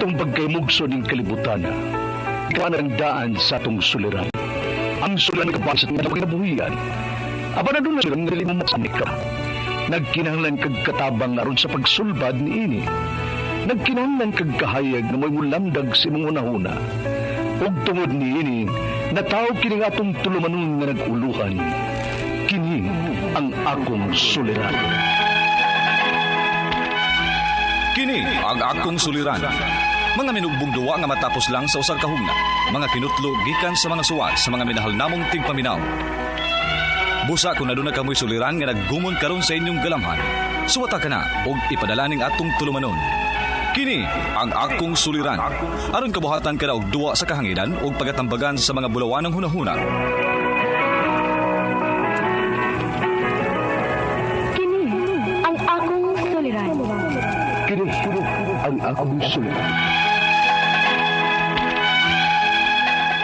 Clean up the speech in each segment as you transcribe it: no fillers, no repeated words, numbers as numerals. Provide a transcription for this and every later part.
Tong pagkaymugso ng kalibutan, ikaw ang daan sa atong suliran. Ang suliran ng kabasa ng kinabuhian. Aba na doon na suliran ng limamaksamik ka. Nagkinahanglan kag katabang aron sa pagsulbad ni ini. Nagkinahanglan kag kahayag na may mulamdag si mga unahuna. Ug tungod ni ini, natawag kini nga atong tulumanon nga nag-uluhan. Kini ang akong suliran. Kini ang akong suliran. Mga minugbong duwa nga matapos lang sa usag kahugna. Mga kinutlo gikan sa mga suwat sa mga minahal namong tigpaminaw. Busa kung naduna kamoy suliran nga naggumon karon sa inyong galamhan. Suwata ka na og ipadala ning atong tulumanon. Kini ang akong suliran. Aron kabuhatan ka na og duwa sa kahanginan og pagatambagan sa mga bulawanong hunahuna. Kini ang akong suliran. Kini ang akong suliran.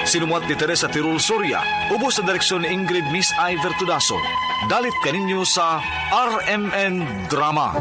Sinumuat ni Teresa Tirul Soria, ubos sa direksyon ni Ingrid Miss Iver Tudaso. Dalit kaninyo sa RMN Drama.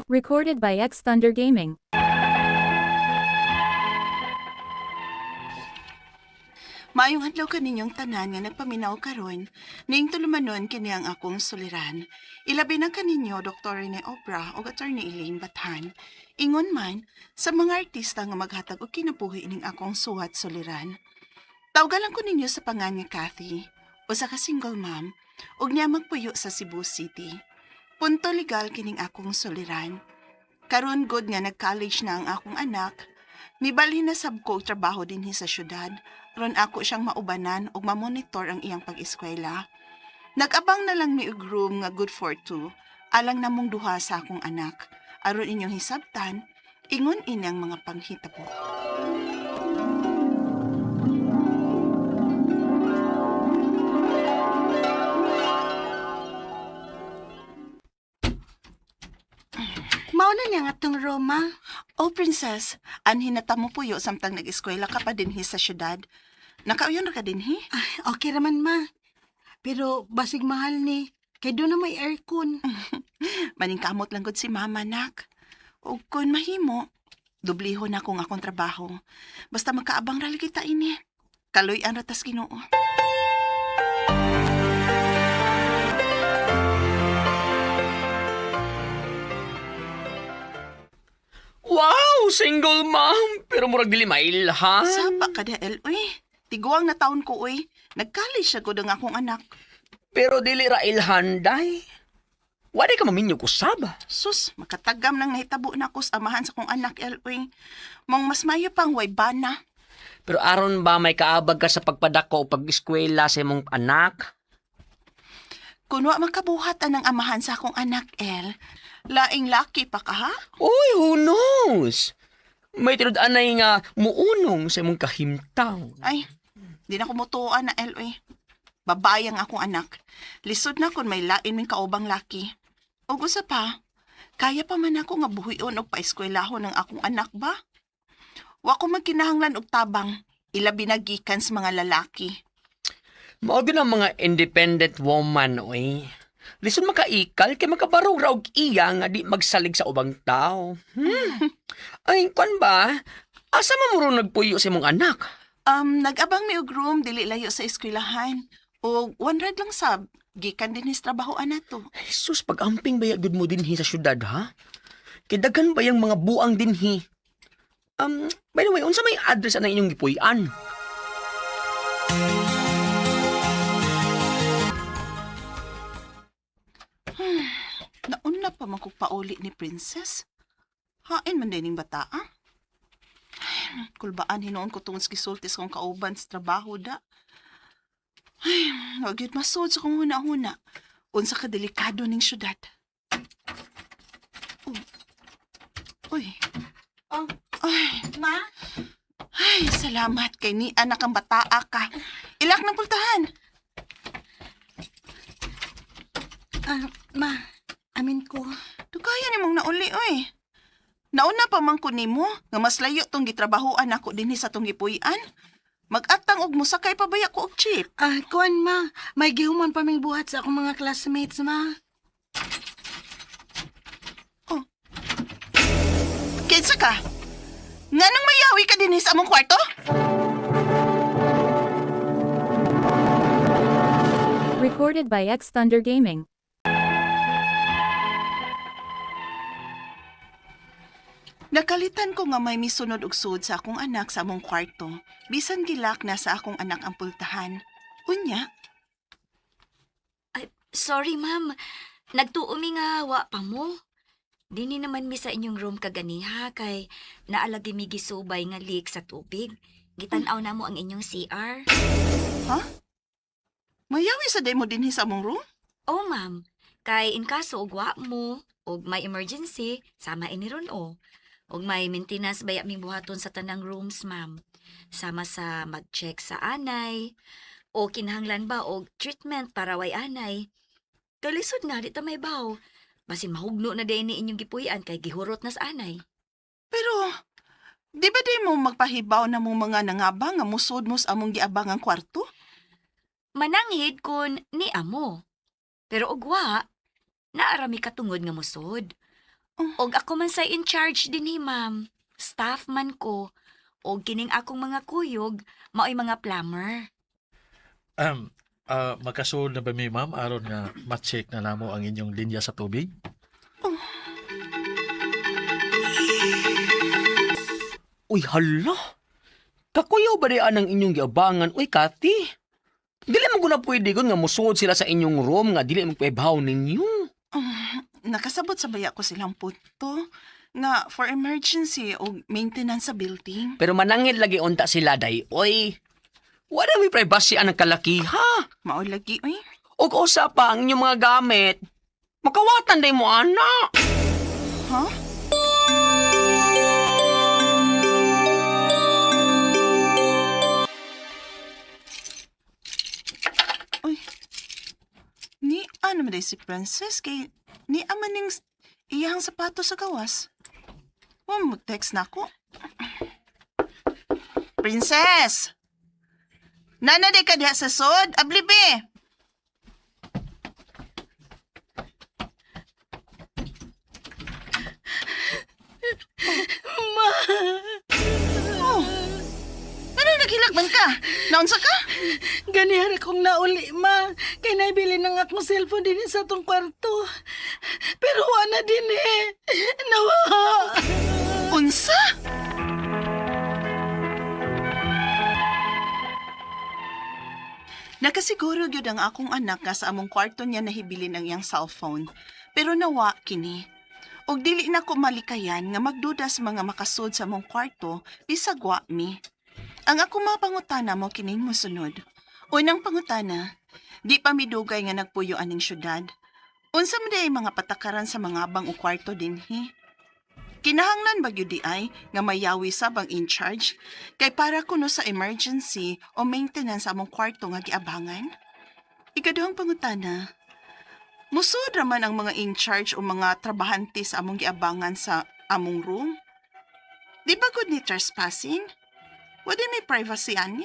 Recorded by X Thunder Gaming. Maayong hadlaw kaninyong tanan nga nagpaminaw karon, ning tulumanon kini ang akong suliran. Ilabi na kaninyo Dr. Rene Obra o Attorney Elaine Bathan. Ingon man sa mga artista nga maghatag og kinabuhi ning akong suwat suliran. Tawgalan ko ninyo sa pangan nga Kathy, o sa ka-single mom, ug niya magpuyo sa Cebu City. Punto legal kining akong suliran. Karon good nga nag-college na ang akong anak, mibalhin na sab ko trabaho dinhi sa syudad. Ron ako siyang maubanan ug mamonitor ang iyang pag-eskwela. Nag-abang na lang mi og room nga good for two, alang namong duha sa akong anak. Aron inyong hisabtan, ingon inyang mga panghitabo. Mauna niya nga tong Roma. Oh, princess, anhin na tamo puyo samtang nag-eskwela ka pa dinhi sa syudad. Nakauyon ra ka dinhi? Ay, okay raman ma. Pero basig mahal ni. Kay doon na may aircon. Maningkamot lang gud si mama, nak. O kung mahimo, dubliho na kung akong trabaho. Basta magkaabang rali kita ini. Kaloy ang ratas Ginoo. Wow! Single mom! Pero murag dili mailhan. Sapa ka da, El, uy. Tiguang na taon ko, uy. Nag-college siya ko ng akong anak. Pero dili ra ilhan, day. Wala ka maminyo ko saba. Sus, makatagam nang nahitabo na ko sa amahan sa kong anak, El, uy. Mong mas mayo pang way bana. Pero aron ba may kaabag ka sa pagpadako o pag-eskwela sa imong anak? Kung wa makabuhat ang amahan sa akong anak, El, laing laki pa ka, ha? Uy, who knows? May tinud-anay nga muunong sa imong kahimtaw. Ay, di na kumutuan na, El, uy. Babayang akong anak. Lisod na kung may lain ming kaubang laki. O gusto pa, kaya pa man ako nga buhion o paeskwelahon ng akong anak ba? Wa ko magkinahanglan og tabang, ilabi na gikan sa mga lalaki. Mao din ang mga independent woman, oy. Lisod makaikal kay makabarog ra og iya nga di magsalig sa ubang tao. Ay, kwan ba? Asa man mo nagpuyo sa imong anak? Nag-abang mi og room dili layo sa eskwelahan. O 100 lang sab, gikan din his trabahoan nato. Jesus, pag-amping ba yagod mo dinhi sa syudad, ha? Kidagan ba yung mga buang dinhi? By the way, unsa may address na inyong gipuy-an? Nauna pa man kog pauli ni Princess. Hain man din ning bata, ah? Kulbaan hinoon ko tungod sa gisultis kong kauban sa trabaho da. Ay, wag yun masod sa kong huna-huna. Unsa ka delikado ning syudad. Uy. Oh, Ay, ma? ay, salamat kay ni anak ang bataa ka. Ilak ng pultahan. Ma, amin ko. Dugaya ni mong nauli, oy. Nauna pa man ko nimo nga mas layo tong gitrabahoan ako dinhi sa tong gipuy-an. Mag-atang og musakay pa baya ko og jeep. Kuan ma, may gihuman pa ming buhat sa akong mga classmates ma. Unsa ka? Nganong mayawi ka din sa among kwarto? Recorded by X Thunder Gaming. Nakalitan ko nga may misunod og sud sa akong anak sa among kwarto. Bisan gilak na sa akong anak ang pultahan. Unya, Ay, sorry ma'am. Nagtuumi nga wa pa mo. Dini naman mi sa inyong room kaganiha kay naalagi mi gisubay nga leak sa tubig. Gitan-aw na mo ang inyong CR. mayawi sa day mo din sa among room? Oh ma'am, kay in kaso og wa mo og may emergency, sama ini ron o. Og may maintenance baya ming buhaton sa tanang rooms ma'am. Sama sa mag-check sa anay o kinahanglan ba og treatment para way anay. Kalisod na di ta may baw. Basin mahugno na din ni inyong gipuy-an kay gihurot na sa anay. Pero, di ba di mo magpahibaw na mong mga nangabang nga musod mo sa among giabang ang kwarto? Mananghid kun ni amo. Pero ugwa, naarami katungod nga musod. Og ako man say in charge din ma'am. Staff man ko. Og kining akong mga kuyog, mao'y mga plumber. Makasunod na ba mi ma'am aron nga ma-check na namo ang inyong linya sa tubig? Uy, hala. Kakuyaw ba diyan ang inyong giabangan? Uy, Kati. Dili mo na pwede kun nga musuod sila sa inyong room nga dili mo paibaw ninyo. Nakasabot sa baya ko silang puto nga for emergency o maintenance sa building. Pero manangit lagi unta sila, day. Uy, wala may privacy ang kalakiha. Mao lagi, uy. Og usa pa ang inyong mga gamit. Makawatan day mo, anak. Ha? Uy. Ni ano man si Princess kay ni amaning iyang sapato sa gawas. Mag-text na ako. Princess! Nanaday ka diha sa sod? Ablibe! Ma! Oh! Ano naghilagman ka? Naunsa ka? Ganihari kong nauli, ma. Kay naibili na nga akong cellphone din sa atong kwarto. Pero wala din eh. Nawa! Unsa? Nakasiguro gyud ang akong anak nga sa among kwarto niya nahibilin ang iyang cellphone. Pero nawa kini. Og dili na ko malikayan nga magduda sa mga makasud sa among kwarto bisag wa mi. Ang ako mapangutana mo kining mosunod. Unang pangutana, di pa midugay nga nagpuyo aning syudad. Unsa man day mga patakaran sa mga abang o kwarto dinhi? Kinahanglan ba gyud di ay nga mayawi sab ang in charge kay para kuno sa emergency o maintenance sa among kwarto nga giabangan? Ikaduhang pangutana, musud raman ang mga in charge o mga trabahante sa among giabangan sa among room? Di ba gud ni trespassing? Wala may privacy ani?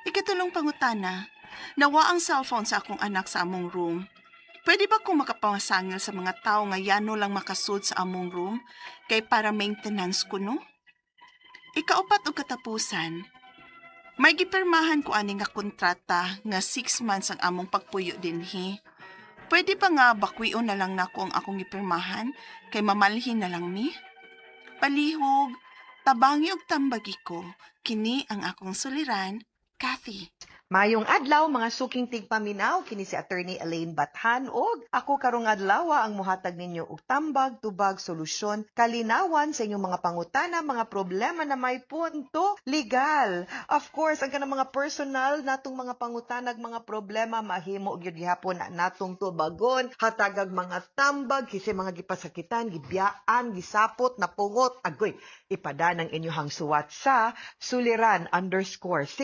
Ikatulong pangutana, nawa ang cellphone sa akong anak sa among room. Pwede ba kung makapangasangil sa mga tao nga yano lang makasud sa among room kay para maintenance ko no? Ikaupat o katapusan, may gipirmahan ko ani nga kontrata nga 6 months ang among pagpuyo dinhi. Pwede pa nga bakwion na lang nako ang akong gipirmahan kay mamalhin na lang mi? Palihog, tabangi og tambagi ko, kini ang akong suliran, Kathy. Mayong adlaw mga suking tigpaminaw kini si Attorney Elaine Bathan og ako karong adlaw ang muhatag ninyo og tambag tubag solusyon kalinawan sa inyong mga pangutana mga problema na may punto legal. Of course ang kanang mga personal natong mga pangutanag mga problema mahimo gyud gihapon natong tubagon hatagag mga tambag kisi mga gipasakitan gibiyaan gisapot napungot agoy ipada ng inyong suwat sa suliran _612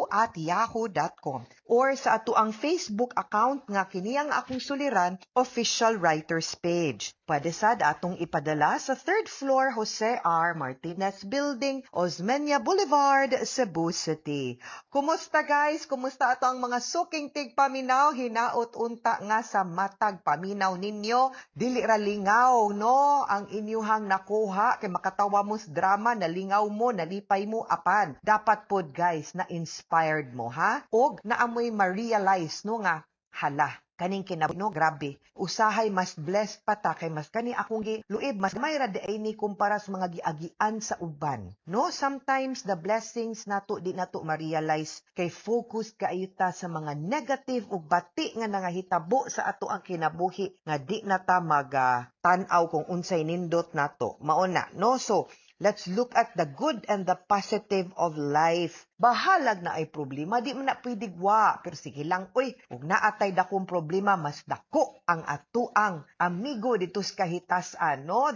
at yahoo.com or sa ato ang Facebook account nga kini ang akong suliran official writers page. Pwede sad atong ipadala sa 3rd floor Jose R. Martinez Building, Osmeña Boulevard, Cebu City. Kumusta guys? Kumusta ato ang mga suking tigpaminaw? Hinaot unta nga sa matag paminaw ninyo. Dili ra lingaw, no? Ang inyuhang nakuha kay makatawa mo sa drama, nalingaw mo, nalipay mo apan. Dapat pod guys na inspired mo ha? Og naamoy ma-realize no nga hala kaning no grabe usahay mas blessed pa ta kay mas kani akong giluib mas may ra ay ni kumpara sa mga giagian sa uban no sometimes the blessings nato di nato ma-realize kay focus kaayo ta sa mga negative ug bati nga nangahitabo sa ato ang kinabuhi nga di na ta tan-aw kung unsay nindot nato mao na no so let's look at the good and the positive of life. Bahalag na ay problema, di man na pwede gwa. Pero sige lang, uy, kung naatay dakong problema, mas dako ang atuang amigo dito sa kahitasan. No?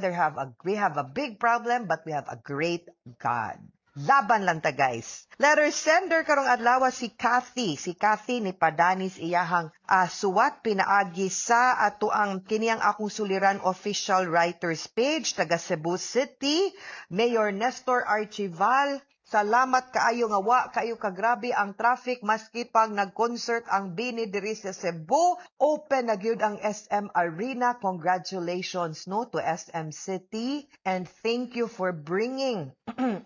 We have a big problem, but we have a great God. Laban lang ta guys. Letter sender karong adlaw si Kathy. Si Kathy ni padanis iyahang suwat pinaagi sa ato ang kiniyang akong suliran official writers page taga Cebu City. Mayor Nestor Archival. Salamat kaayo nga wa kaayo kagrabe ang traffic maski pag nag-concert ang Bini diri sa Cebu. Open na gyud ang SM Arena. Congratulations no to SM City and thank you for bringing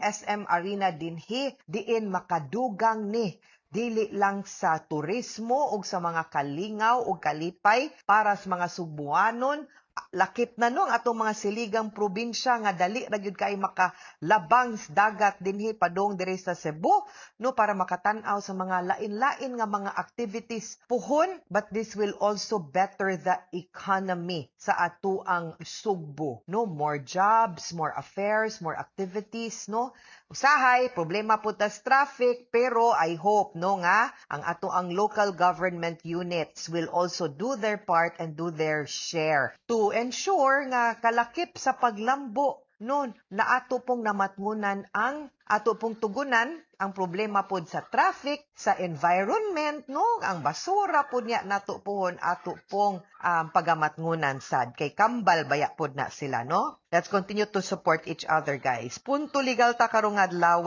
SM Arena dinhi diin makadugang ni dili lang sa turismo ug sa mga kalingaw ug kalipay para sa mga Subuanon. Lakip na no ang atong mga siligang probinsya nga dali ra gyud kay makalabang sa dagat dinhi padong diri sa Cebu no para makatan-aw sa mga lain-lain nga mga activities puhon but this will also better the economy sa ato ang Sugbo no more jobs, more affairs, more activities no usahay problema po tas traffic pero I hope no nga ang ato ang local government units will also do their part and do their share to ensure nga kalakip sa paglambo noon na ato pong namatngunan ang ato pong tugunan ang problema pod sa traffic, sa environment, no? Ang basura pod niya nato pohon ato pong pagamatngunan sad kay kambal baya pod na sila, no? Let's continue to support each other, guys. Punto legal ta karong adlaw.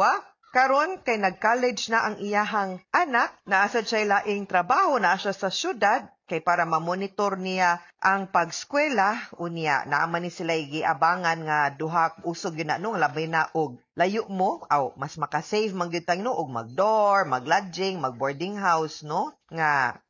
Karon kay nag-college na ang iyahang anak, naasa siya laing trabaho na siya sa syudad kay para ma-monitor niya ang pagskwela unya naaman ni sila giabangan nga duha usog yun na no labay na og layo mo mas makasave man gyud no og mag-dorm, mag-lodging, mag-boarding house no nga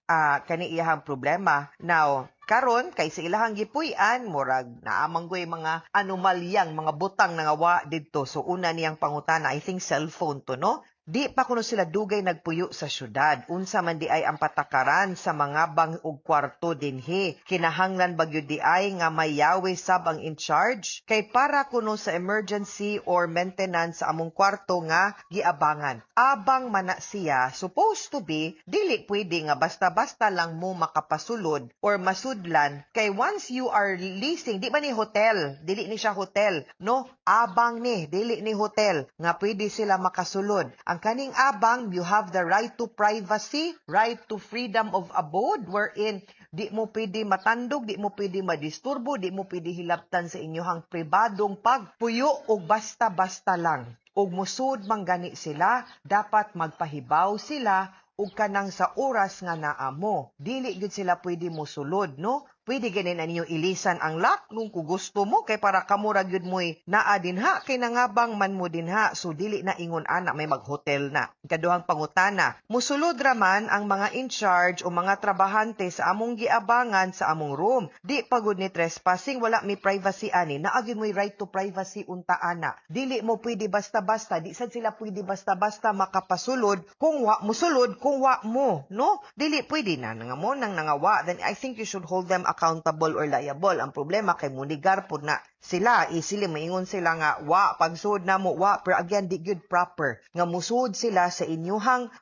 kani iyahang problema. Now karon kay sa ilahang gipuy-an murag naamanggoy mga anomalyang mga butang nga wa didto so una niyang pangutana I think cellphone to no. Di pa kuno sila dugay nagpuyo sa syudad. Unsa man di ay ang patakaran sa mga bang ug kwarto dinhi. Kinahanglan bagyo di ay nga mayawi sab ang in charge kay para kuno sa emergency or maintenance sa among kwarto nga giabangan. Abang mana siya supposed to be dili pwede nga basta-basta lang mo makapasulod or masudlan kay once you are leasing di ba ni hotel, dili ni siya hotel, no? Abang ni, dili ni hotel nga pwede sila makasulod. Ang kaning abang, you have the right to privacy, right to freedom of abode, wherein di mo pwede matandog, di mo pwede madisturbo, di mo pwede hilabtan sa inyohang pribadong pagpuyo o basta-basta lang. O musud manggani sila, dapat magpahibaw sila ug kanang sa oras nga naamo. Dili gid sila pwede mosulod, no? Pwede ganin na ninyo ilisan ang lock nung kung gusto mo kay para kamura gyud mo'y naa dinha kay nangabang man mo dinha so dili na ingon ana may mag-hotel na. Ikaduhang pangutana, musulod ra man ang mga in charge o mga trabahante sa among giabangan sa among room. Di pagud ni trespassing wala mi privacy ani. Naa gyud mo'y right to privacy unta ana. Dili mo pwede basta-basta, di sad sila pwede basta-basta makapasulod kung wa musulod kung wa mo, no? Dili pwede na nga mo nang nangawa then I think you should hold them accountable or liable. Ang problema kay munigar po na sila isili maingon sila nga wa pagsuod na mo wa, pero again di gyud proper nga musuod sila sa inyuhang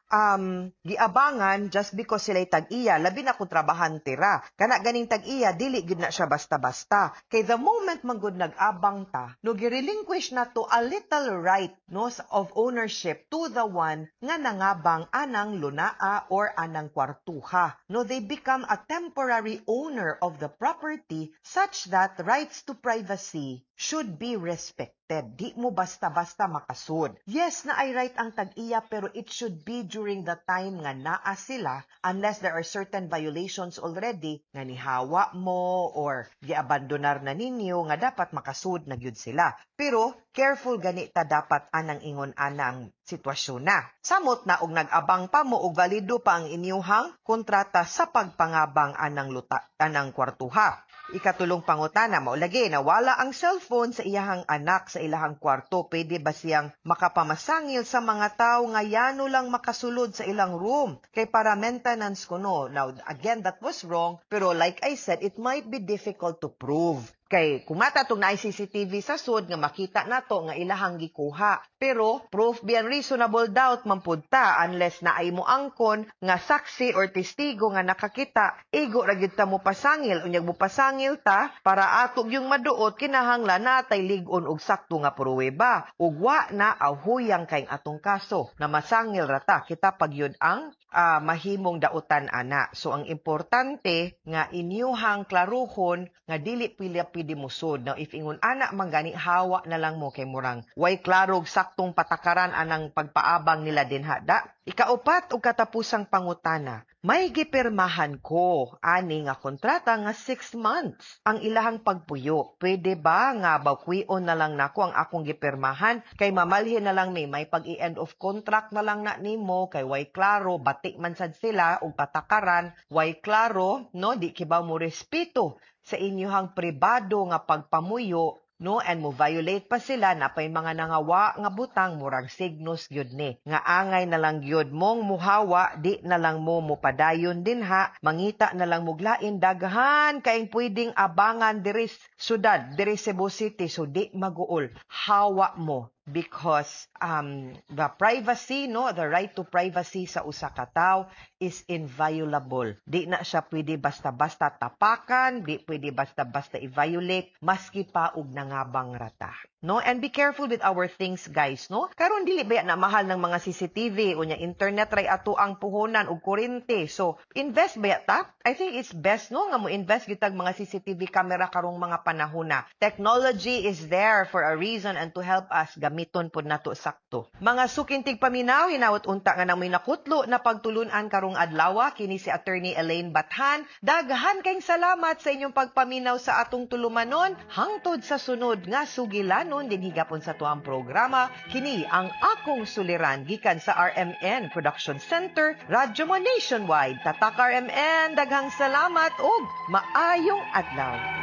giabangan just because sila tag-iya, labi na kung trabahante ra kana ganing tag-iya dili gyud na siya basta-basta. Kay the moment manggod nag-abang ta, no girelinquish na to a little right no of ownership to the one nga nangabang anang lunaa or anang kwartuha. No, they become a temporary owner of the property such that rights to privacy should be respected. Di mo basta-basta makasud. Yes, na ay right ang tag-iya, pero it should be during the time nga naa sila unless there are certain violations already nga nihawa mo or giabandonar na ninyo nga dapat makasud na gyud sila. Pero careful gani ta dapat anang ingon anang sitwasyon na. Samot na og nag-abang pa mo og valido pa ang inyuhang kontrata sa pagpangabang anang kwartuha. Ikatulong pangutana, maulagi na wala ang cellphone sa iyahang anak sa ilahang kwarto. Pwede ba siyang makapamasangil sa mga tao nga yano lang makasulod sa ilang room? Kay para maintenance ko no. Now, again, that was wrong. Pero like I said, it might be difficult to prove. Kay kumata tong na CCTV sa sud nga makita nato nga ilahang gikuha. Pero proof beyond reasonable doubt mampudta unless na ay mo angkon nga saksi or testigo nga nakakita, igo ra gyud ta mo pasangil unyag mo pasangil ta para atog yung maduot kinahanglan natay lig-on og sakto nga pruweba. Ug wa na ahuyang kay atong kaso na masangil ra ta kita pagyud ang mahimong dautan ana. So ang importante nga inyuhang klaruhon nga dili pili musod. Now if ingon ana manggani hawa na lang mo kay murang way klarog saktong patakaran anang pagpaabang nila din hada. Ikaupat og katapusang pangutana, may gipirmahan ko ani nga kontrata nga 6 months ang ilahang pagpuyo. Pwede ba nga bawkwion na lang nako ang akong gipirmahan kay mamalhin na lang may pag-i-end of contract na lang na nimo kay way klaro batik man sad sila og patakaran, way klaro no di kibaw mo respeto sa inyuhang pribado nga pagpamuyo no and mo violate pa sila na pay mga nangawa nga butang murag signos gyud ni nga angay na lang gyud mong muhawa di na lang mo mupadayon din ha mangita na lang muglain daghan kaing pwedeng abangan diri syudad diri Cebu City so di maguol hawa mo because the privacy no the right to privacy sa usa ka tawo is inviolable. Di na siya pwede basta-basta tapakan, di pwede basta-basta i-violate maski pa og nangabang rata. No, and be careful with our things guys, no? Karon dili ba na mahal ng mga CCTV unya internet ray ato ang puhunan og kuryente. So, invest ba ta? I think it's best no nga mo invest gitag mga CCTV camera karong mga panahona. Technology is there for a reason and to help us gamiton pod nato sakto. Mga sukintig paminaw hinaut unta nga nang may nakutlo na pagtulunan karong adlaw kini si Attorney Elaine Bathan. Daghan kayong salamat sa inyong pagpaminaw sa atong tulumanon hangtod sa sunod nga sugilanon din higapon sa tuang programa. Kini ang akong suliran gikan sa RMN Production Center, Radyo mo Nationwide. Tatak RMN, daghang salamat ug maayong adlaw.